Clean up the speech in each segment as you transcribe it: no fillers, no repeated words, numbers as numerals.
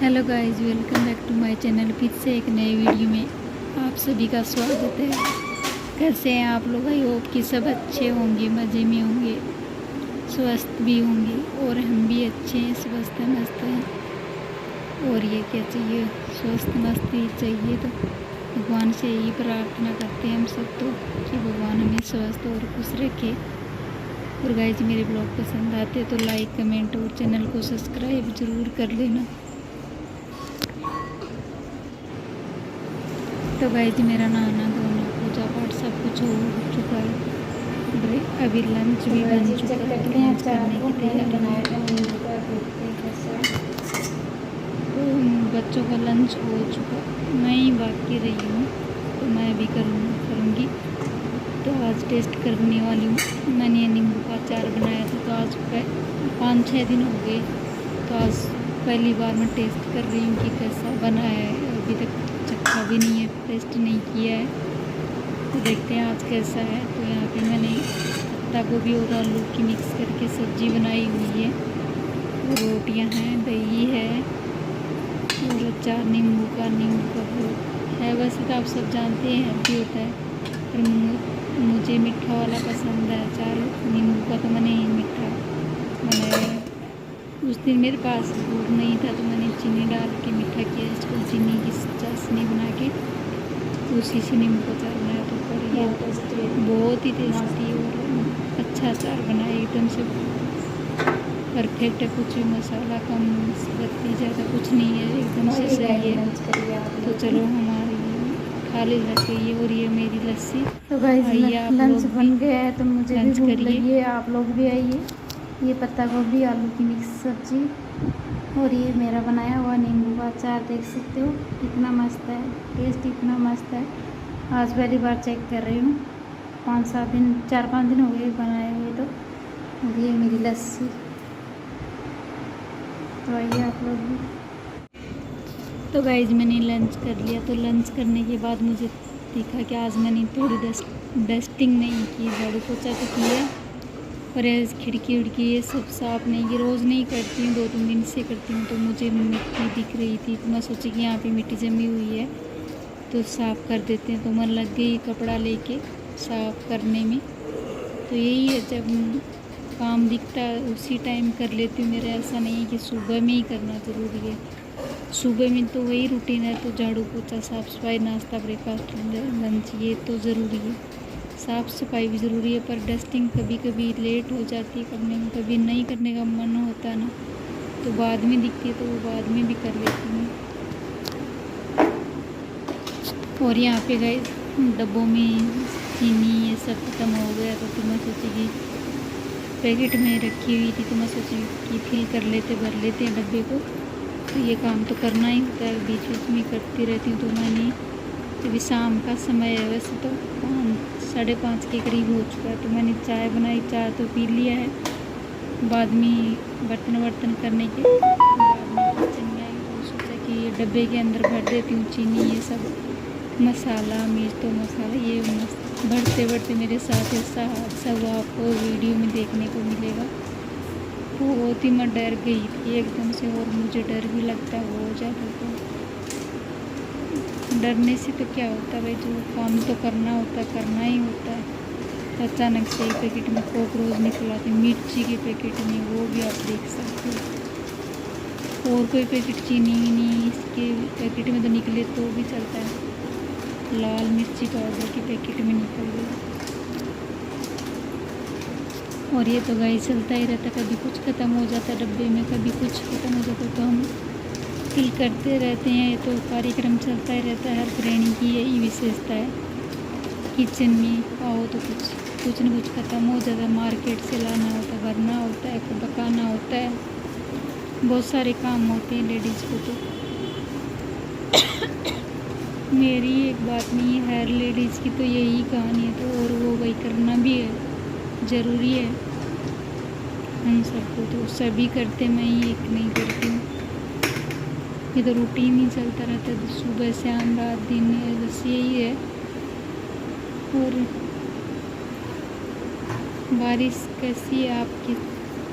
Hello guys, welcome back to my channel. फिर से एक नए वीडियो में आप सभी का स्वागत है। कैसे हैं आप लोग? आई होप कि सब अच्छे होंगे, मज़े में होंगे, स्वस्थ भी होंगे और हम भी अच्छे हैं, स्वस्थ मस्त हैं। और ये क्या चाहिए, स्वस्थ मस्त ही चाहिए। तो भगवान से यही प्रार्थना करते हैं हम सब तो कि भगवान हमें स्वस्थ और खुश रखे। और गाइस, मेरे ब्लॉग पसंद आते तो लाइक, कमेंट और चैनल को सब्सक्राइब ज़रूर कर लेना। तो गाइस, मेरा नहाना धोना पूजा पाठ सब कुछ हो चुका है। अभी लंच भी बन चुका है, तो लंच करने की तैयारी है। तो बच्चों का लंच हो चुका, मैं ही बाकी रही हूँ, तो मैं भी करूँगी। तो आज टेस्ट करने वाली हूँ। मैंने नींबू का अचार बनाया था, तो आज 5-6 दिन हो गए, तो आज पहली बार मैं टेस्ट कर रही हूँ कि कैसा बना है। अभी तक चखा भी नहीं है, टेस्ट नहीं किया है, तो देखते हैं आज कैसा है। तो यहाँ पे मैंने पत्ता गोभी और आलू की मिक्स करके सब्जी बनाई हुई है, रोटियाँ हैं, दही है और अचार नींबू का वो है। वैसे तो आप सब जानते हैं हेल्दी होता है, पर मुझे मीठा वाला पसंद है अचार। नींबू का तो मैंने मीठा बनाया है। उस दिन मेरे पास दूध नहीं था, तो मैंने चीनी डाल के मीठा किया, इसको चीनी की चाशनी बना के उसी से नींबू का अचार बनाया। तो पर ये बहुत ही टेस्टी और अच्छा अचार बनाया, एकदम से परफेक्ट है। कुछ भी मसाला कम पत्ती ज़्यादा कुछ नहीं है, एकदम से सही है। तो चलो हमारी खा ले जाते ये। और ये मेरी लस्सी। तो गाइस, लंच बन गया है, तो मुझे भी भूख लगी है। आप लोग भी आइए। ये पत्ता गोभी आलू की मिक्स सब्जी और ये मेरा बनाया हुआ नींबू का अचार, देख सकते हो कितना मस्त है, टेस्ट इतना मस्त है। आज पहली बार चेक कर रही हूँ, 5-7 दिन 4-5 दिन हो गए बनाए हुए। तो और ये मेरी लस्सी। तो आइए आप लोग भी। तो गाइज, मैंने लंच कर लिया। तो लंच करने के बाद मुझे दिखा कि आज मैंने थोड़ी डस्टिंग नहीं की, झाड़ू पोछा तो किया, पर खिड़की उड़की ये सब साफ़ नहीं की। रोज़ नहीं करती हूँ, 2-3 दिन से करती हूँ। तो मुझे मिट्टी दिख रही थी, तो मैं सोची कि यहाँ पे मिट्टी जमी हुई है, तो साफ़ कर देते हैं। तो मन लग गई कपड़ा लेके साफ़ करने में। तो यही है, जब काम दिखता है उसी टाइम कर लेती हूँ। मेरा ऐसा नहीं है कि सुबह में ही करना ज़रूरी है। सुबह में तो वही रूटीन है, तो झाड़ू पोछा, साफ़ सफाई, नाश्ता, ब्रेकफास्ट, लंच, ये तो ज़रूरी है। साफ़ सफाई भी ज़रूरी है, पर डस्टिंग कभी कभी लेट हो जाती है करने में, कभी नहीं करने का मन होता है ना, तो बाद में दिखती है, तो वो बाद में भी कर लेती हूँ। और यहाँ पे गए डब्बों में चीनी ये सब ख़त्म हो गया, तो मैं सोची कि पैकेट में रखी हुई थी, तो मैं सोची कि फिल कर लेते, भर लेते हैं डब्बे को। तो ये काम तो करना ही होता है, बीच बीच में करती रहती हूँ। तो मैंने अभी शाम का समय है, वैसे तो 5-5:30 के करीब हो चुका है, तो मैंने चाय बनाई, चाय तो पी लिया है। बाद में बर्तन करने के बाद में किचन में आई, तो सोचा कि ये डब्बे के अंदर भर देती हूँ चीनी, ये सब मसाला, मिर्च तो मसाला, ये बढ़ते मेरे साथ ऐसा हादसा हुआ, आपको वीडियो में देखने को मिलेगा। बहुत ही मैं डर गई थी एकदम से, और मुझे डर भी लगता है बहुत ज़्यादा। तो डरने से तो क्या होता है भाई, जो काम तो करना होता है, करना ही होता है। तो अचानक से पैकेट में कॉकरोच निकला थे, मिर्ची के पैकेट में, वो भी आप देख सकते हो। और कोई पैकेट चीनी नहीं इसके पैकेट में तो निकले तो भी चलता है, लाल मिर्ची पाउडर के पैकेट में निकल गया। और ये तो गाइस चलता ही रहता, कभी कुछ ख़त्म हो जाता है डब्बे में, कभी कुछ ख़त्म हो जाता है, तो हम फिल करते रहते हैं। ये तो कार्यक्रम चलता ही रहता है, हर गृहिणी की यही विशेषता है। किचन में आओ तो कुछ न कुछ ख़त्म हो जाता है, मार्केट से लाना होता है, भरना होता है, पकाना होता है, बहुत सारे काम होते हैं लेडीज़ को। तो मेरी एक बात नहीं है, हर लेडीज़ की तो यही कहानी है। तो और वो वही करना भी है, ज़रूरी है हम सबको। तो सभी करते, मैं ही एक नहीं करती हूँ। ये तो रूटीन ही चलता रहता है, तो सुबह शाम रात दिन, बस यही है। और बारिश कैसी है आपकी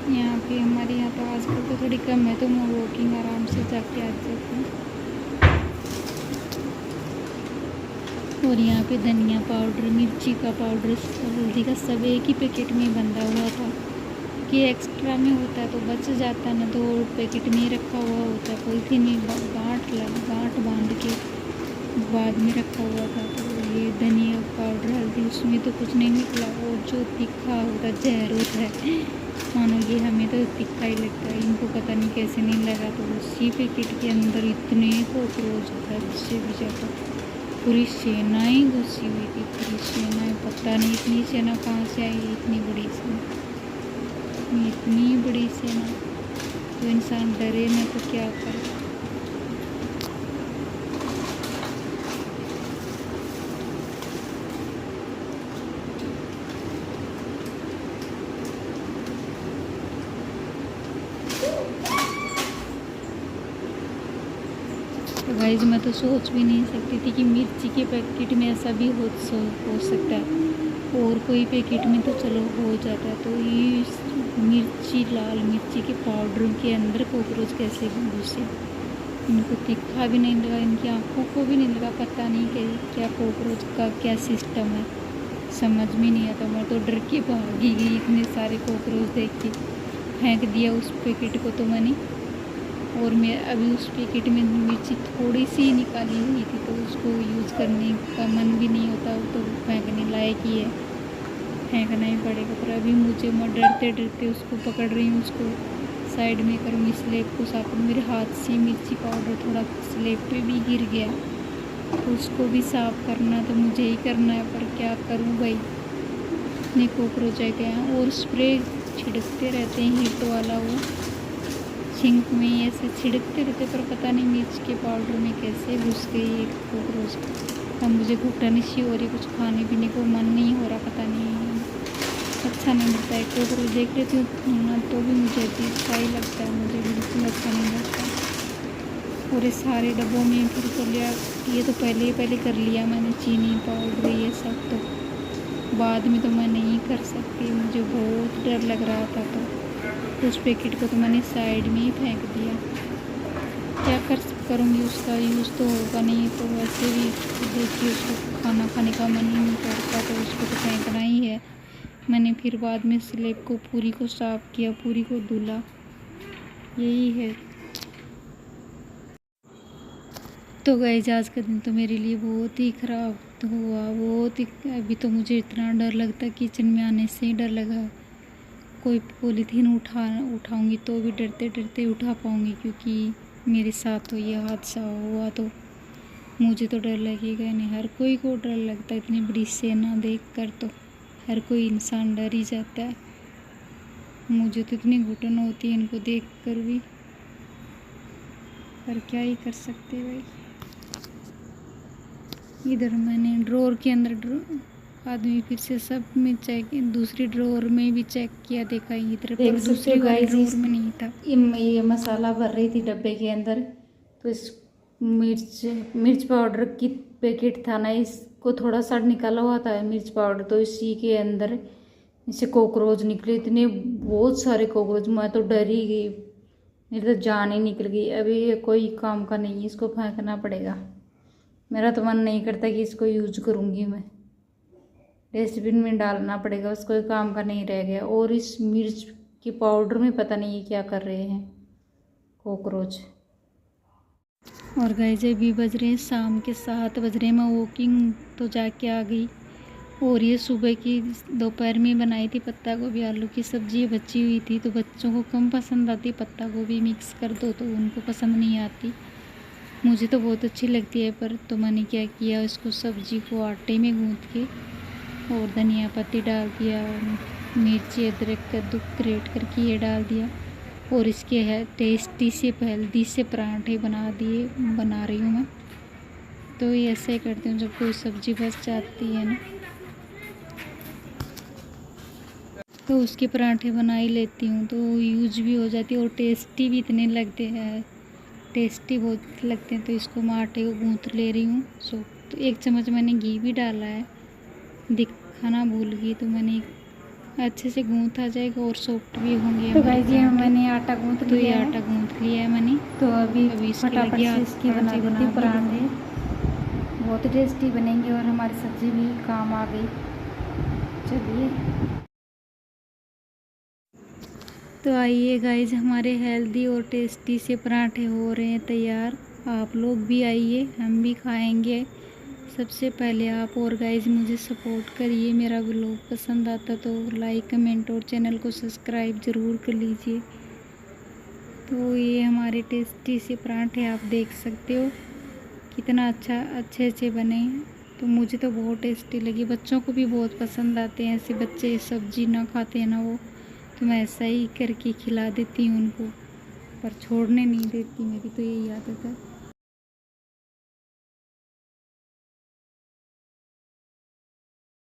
यहाँ पे हमारे यहाँ तो आजकल तो थोड़ी कम है, तो मैं वॉकिंग आराम से जाके आ जाती हूँ। और यहाँ पे धनिया पाउडर, मिर्ची का पाउडर, हल्दी का सब एक ही पैकेट में बंधा हुआ था कि एक्स्ट्रा में होता है तो बच जाता है ना, तो पैकेट में ही रखा हुआ होता है, पॉलीथीन में गांठ बांध के बाद में रखा हुआ था। तो ये धनिया पाउडर, हल्दी, उसमें तो कुछ नहीं निकला। और जो तीखा होता है, जहर होता है, मानो ये हमें तो तीखा ही लगता है, इनको पता नहीं कैसे नहीं लगा। तो उसी पैकेट के अंदर इतने कॉकरोच था, जिससे भी ज़्यादा पूरी सेनाएँ घुसी हुई थी, पूरी सेनाएँ। पता नहीं इतनी सेना कहाँ से आई, इतनी बड़ी सेना, इतनी बड़ी सेना। तो इंसान डरे ना तो क्या करे। तो गाइस मैं तो सोच भी नहीं सकती थी कि मिर्ची के पैकेट में ऐसा भी हो सकता है। और कोई पैकेट में तो चलो हो जाता है, तो ये मिर्ची, लाल मिर्ची के पाउडर के अंदर कॉकरोच कैसे घुसे। इनको तीखा भी नहीं लगा, इनकी आँखों को भी नहीं लगा, पता नहीं कि क्या कॉकरोच का क्या सिस्टम है, समझ में नहीं आता। मैं तो डर के भागी गई, इतने सारे कॉकरोच देख के फेंक दिया उस पैकेट को तो मैंने। और मैं अभी उस पैकेट में मिर्ची थोड़ी सी निकाली हुई थी, तो उसको यूज़ करने का मन भी नहीं होता, तो फेंकने लायक ही है, फेंकना ही पड़ेगा। पर अभी मुझे, मैं डरते डरते उसको पकड़ रही हूँ, उसको साइड में करूँगी, स्लेब को साफ। मेरे हाथ से मिर्ची पाउडर थोड़ा स्लेब पे भी गिर गया, तो उसको भी साफ़ करना तो मुझे ही करना है, पर क्या करूँ भाई, इतने कॉकरोच आ गए हैं। और स्प्रे छिड़कते रहते हैं हीट वाला, वो सिंक में ऐसे छिड़कते रहते, पर पता नहीं मिर्च के पाउडर में कैसे घुस गई एक कॉकरोच। अब मुझे घुटन सी हो रही, कुछ खाने पीने को मन नहीं हो रहा, पता नहीं, अच्छा नहीं लगता है। कॉकरोच देख लेती हूँ ना तो भी मुझे अजीब सा ही लगता है, मुझे बिल्कुल अच्छा नहीं लगता। और ये सारे डब्बों में फिर कर लिया, ये तो पहले कर लिया मैंने, चीनी पाउडर ये सब, तो बाद में तो मैं नहीं कर सकती, मुझे बहुत डर लग रहा था। तो उस पैकेट को तो मैंने साइड में ही फेंक दिया, क्या करूँगी, उसका यूज़ तो होगा नहीं। तो वैसे भी देखिए उसको खाना खाने का मन ही नहीं करता, तो उसको तो फेंकना ही है। मैंने फिर बाद में स्लेब को पूरी को साफ़ किया, पूरी को धुला, यही है। तो गाइस आज का दिन तो मेरे लिए बहुत ही ख़राब हुआ, बहुत ही। अभी तो मुझे इतना डर लगता है, किचन में आने से ही डर लगा। कोई पॉलीथीन उठाऊंगी तो भी डरते डरते उठा पाऊंगी, क्योंकि मेरे साथ तो ये हादसा हुआ, तो मुझे तो डर लगेगा नहीं। हर कोई को डर लगता है, इतनी बड़ी सेना देखकर तो हर कोई इंसान डर ही जाता है। मुझे तो इतनी घुटन होती है इनको देखकर भी, पर क्या ही कर सकते भाई। इधर मैंने ड्रॉर के अंदर आदमी फिर से सब में चेक, दूसरी ड्रॉर में भी चेक किया, देखा इधर, पर दूसरी वाली ड्रॉर में नहीं था। ये मसाला भर रही थी डब्बे के अंदर, तो इस मिर्च पाउडर की पैकेट था ना, इसको थोड़ा सा निकाला हुआ था मिर्च पाउडर, तो इसी के अंदर इसे कॉकरोच निकले, इतने बहुत सारे कॉकरोच। मैं तो डर ही गई, मेरी तो जान ही निकल गई। अभी ये कोई काम का नहीं है, इसको फेंकना पड़ेगा। मेरा तो मन नहीं करता कि इसको यूज करूँगी मैं, डस्टबिन में डालना पड़ेगा, उसको काम का नहीं रह गया। और इस मिर्च के पाउडर में पता नहीं क्या कर रहे हैं कॉकरोच। और गाइस अभी बज रहे हैं शाम के 7 बज रहे हैं, मैं वॉकिंग तो जाके आ गई। और ये सुबह की दोपहर में बनाई थी पत्ता गोभी आलू की सब्ज़ी, बची हुई थी, तो बच्चों को कम पसंद आती, पत्ता गोभी मिक्स कर दो तो उनको पसंद नहीं आती, मुझे तो बहुत अच्छी लगती है। पर तो मैंने क्या किया, इसको सब्ज़ी को आटे में गूँथ के और धनिया पत्ती डाल दिया, और मिर्ची अदरक कद्दू ग्रेट करके ये डाल दिया, और इसके है टेस्टी से हेल्दी से पराठे बना रही हूँ मैं। तो ये ऐसे ही करती हूँ, जब कोई सब्ज़ी बच जाती है ना तो उसके पराठे बना ही लेती हूँ, तो यूज भी हो जाती है और टेस्टी भी इतने लगते हैं, टेस्टी बहुत लगते हैं। तो इसको मैं आटे को गूँथ ले रही हूँ। तो 1 चम्मच मैंने घी भी डाला है, दिखाना भूल गई, तो मैंने अच्छे से गूंथ आ जाएगा और सॉफ्ट भी होंगे तो हमारे गाइस ये पराठे। मैंने आटा गूंथ तो ये लिया है। आटा गूंथ लिया है मैंने। तो अभी इसके फटाफट लगे से इसकी बना कांचे देती हूँ के पराठे। बहुत टेस्टी बनेंगे और हमारी सब्ज़ी भी काम आ गई। चलिए तो आइए गाइज, हमारे हेल्दी और टेस्टी से पराठे हो रहे हैं तैयार। आप लोग भी आइए, हम भी खाएंगे। सबसे पहले आप और गाइज मुझे सपोर्ट करिए। मेरा व्लॉग पसंद आता तो लाइक कमेंट और चैनल को सब्सक्राइब ज़रूर कर लीजिए। तो ये हमारे टेस्टी से पराठे आप देख सकते हो कितना अच्छे बने हैं। तो मुझे तो बहुत टेस्टी लगी, बच्चों को भी बहुत पसंद आते हैं। ऐसे बच्चे सब्जी ना खाते हैं ना वो, तो मैं ऐसा ही करके खिला देती हूँ उनको, पर छोड़ने नहीं देती, मेरी तो यही आदत है।